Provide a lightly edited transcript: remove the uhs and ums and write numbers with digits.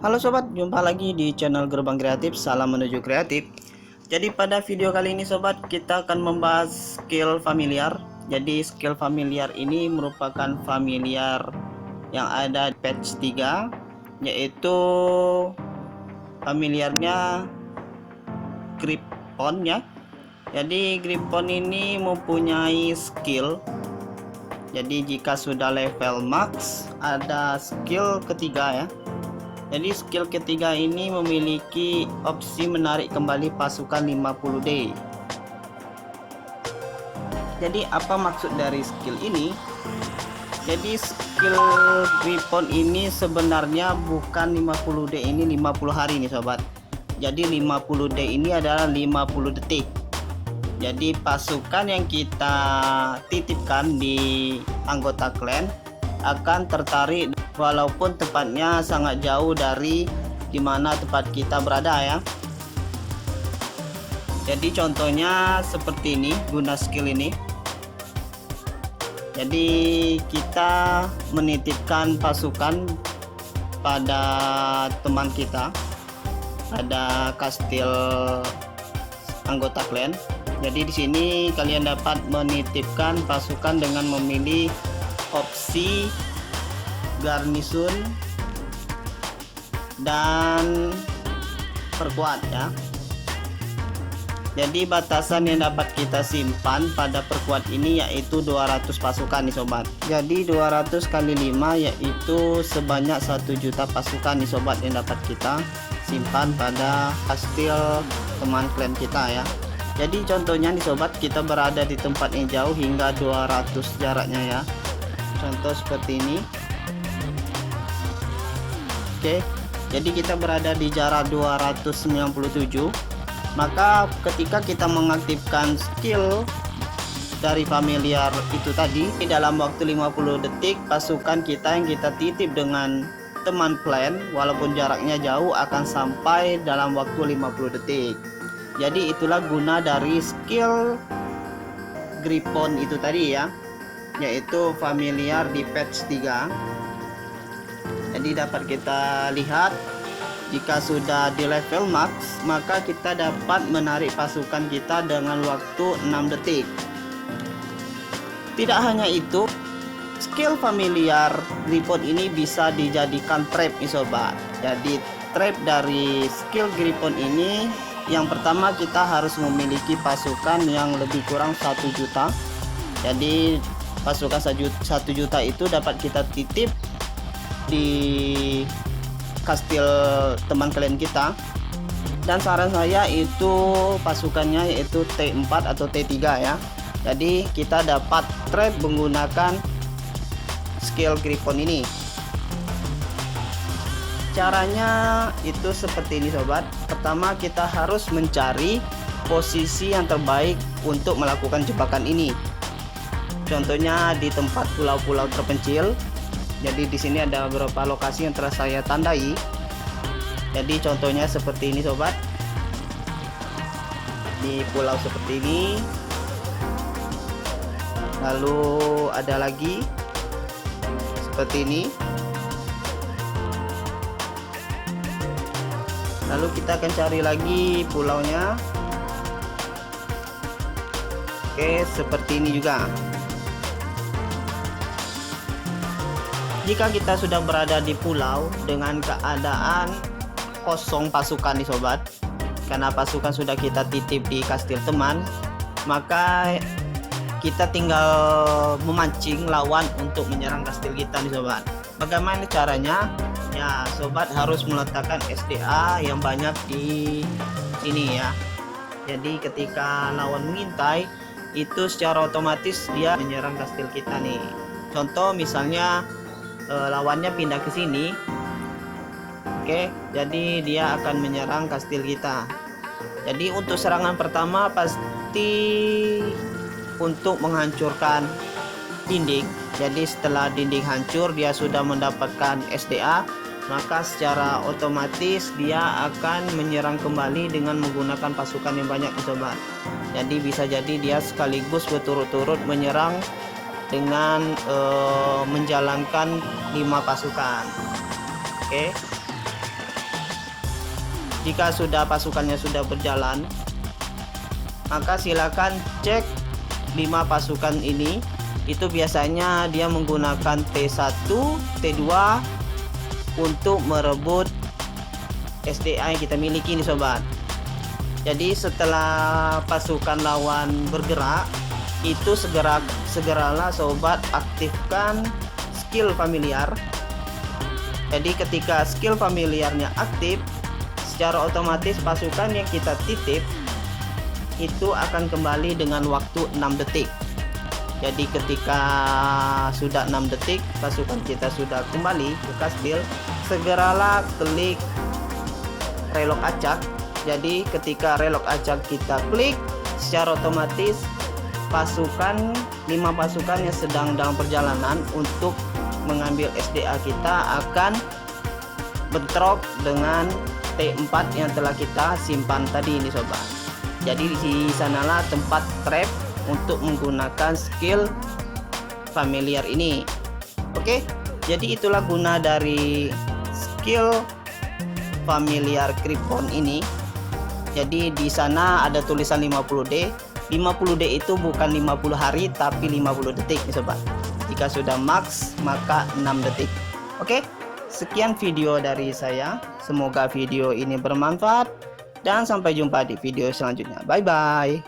Halo sobat, jumpa lagi di channel Gerbang Kreatif. Salam menuju kreatif. Jadi pada video kali ini sobat, kita akan membahas skill familiar. Jadi skill familiar ini merupakan familiar yang ada di patch 3, yaitu familiarnya Gripon ya. Jadi Gripon ini mempunyai skill. Jadi jika sudah level max, ada skill ketiga ya. Jadi skill ketiga ini memiliki opsi menarik kembali pasukan 50D. Jadi apa maksud dari skill ini? Jadi skill Gripon ini sebenarnya bukan 50D, ini 50 hari nih sobat. Jadi 50D ini adalah 50 detik. Jadi pasukan yang kita titipkan di anggota klan akan tertarik walaupun tempatnya sangat jauh dari dimana tempat kita berada ya. Jadi contohnya seperti ini guna skill ini. Jadi kita menitipkan pasukan pada teman kita, ada kastil anggota klan. Jadi di sini kalian dapat menitipkan pasukan dengan memilih opsi garnisun dan perkuat ya. Jadi batasan yang dapat kita simpan pada perkuat ini yaitu 200 pasukan nih sobat. Jadi 200 kali 5 yaitu sebanyak 1 juta pasukan nih sobat yang dapat kita simpan pada kastil teman klan kita ya. Jadi contohnya nih sobat, kita berada di tempat yang jauh hingga 200 jaraknya ya. Contoh seperti ini. Oke, jadi kita berada di jarak 297. Maka ketika kita mengaktifkan skill dari familiar itu tadi, dalam waktu 50 detik pasukan kita yang kita titip dengan teman klan walaupun jaraknya jauh akan sampai dalam waktu 50 detik. Jadi itulah guna dari skill Gripon itu tadi ya, yaitu familiar di patch 3. Jadi dapat kita lihat jika sudah di level max, maka kita dapat menarik pasukan kita dengan waktu 6 detik. Tidak hanya itu, skill familiar Gripon ini bisa dijadikan trap nih sobat. Jadi trap dari skill Gripon ini, yang pertama kita harus memiliki pasukan yang lebih kurang 1 juta. Jadi pasukan 1 juta itu dapat kita titip di kastil teman kalian kita, dan saran saya itu pasukannya yaitu T4 atau T3 ya. Jadi kita dapat trap menggunakan skill Gripon ini. Caranya itu seperti ini sobat. Pertama kita harus mencari posisi yang terbaik untuk melakukan jebakan ini. Contohnya di tempat pulau-pulau terpencil. Jadi di sini ada beberapa lokasi yang telah saya tandai. Jadi contohnya seperti ini sobat. Di pulau seperti ini. Lalu ada lagi seperti ini. Lalu kita akan cari lagi pulaunya. Oke, seperti ini juga. Jika kita sudah berada di pulau dengan keadaan kosong pasukan nih sobat, karena pasukan sudah kita titip di kastil teman, maka kita tinggal memancing lawan untuk menyerang kastil kita nih sobat. Bagaimana caranya? Ya sobat harus meletakkan SDA yang banyak di sini ya. Jadi ketika lawan mengintai, itu secara otomatis dia menyerang kastil kita nih. Contoh misalnya lawannya pindah ke sini. Oke, jadi dia akan menyerang kastil kita. Jadi untuk serangan pertama pasti untuk menghancurkan dinding. Jadi setelah dinding hancur, dia sudah mendapatkan SDA, maka secara otomatis dia akan menyerang kembali dengan menggunakan pasukan yang banyak sobat. Jadi bisa jadi dia sekaligus berturut-turut menyerang dengan menjalankan 5 pasukan. Oke. Jika sudah pasukannya sudah berjalan, maka silakan cek 5 pasukan ini. Itu biasanya dia menggunakan T1, T2 untuk merebut SDA yang kita miliki nih sobat. Jadi setelah pasukan lawan bergerak, itu segeralah sobat aktifkan skill familiar. Jadi ketika skill familiarnya aktif, secara otomatis pasukan yang kita titip itu akan kembali dengan waktu 6 detik. Jadi ketika sudah 6 detik pasukan kita sudah kembali ke kastil, segeralah klik relok acak. Jadi ketika relok acak kita klik, secara otomatis pasukan 5 pasukan yang sedang dalam perjalanan untuk mengambil SDA kita akan bentrok dengan T4 yang telah kita simpan tadi ini sobat. Jadi di sanalah tempat trap untuk menggunakan skill familiar ini. Oke, jadi itulah guna dari skill familiar Krypton ini. Jadi di sana ada tulisan 50D. 50D itu bukan 50 hari tapi 50 detik nih sobat. Jika sudah max maka 6 detik. Oke, sekian video dari saya. Semoga video ini bermanfaat dan sampai jumpa di video selanjutnya. Bye bye.